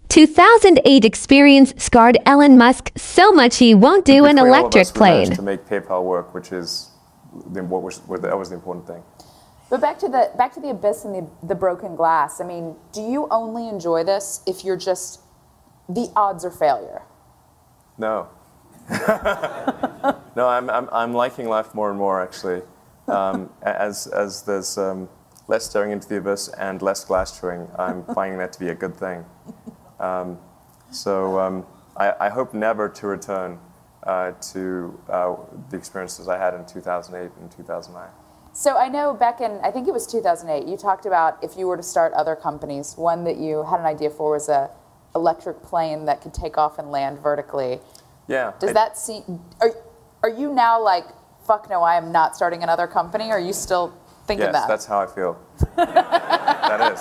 2008 experience scarred Elon Musk so much he won't do an electric plane. To make PayPal work, which is that was the important thing. But back to the abyss and the broken glass. I mean, do you only enjoy this if you're just the odds are failure? No. No, I'm liking life more and more actually. As there's less staring into the abyss and less glass chewing, I'm finding that to be a good thing. I hope never to return to the experiences I had in 2008 and 2009. So I know back in, I think it was 2008, you talked about if you were to start other companies, one that you had an idea for was a electric plane that could take off and land vertically. Yeah. Does that seem, are you now like, fuck no, I am not starting another company? Or are you still thinking that? Yes, that's how I feel. That is.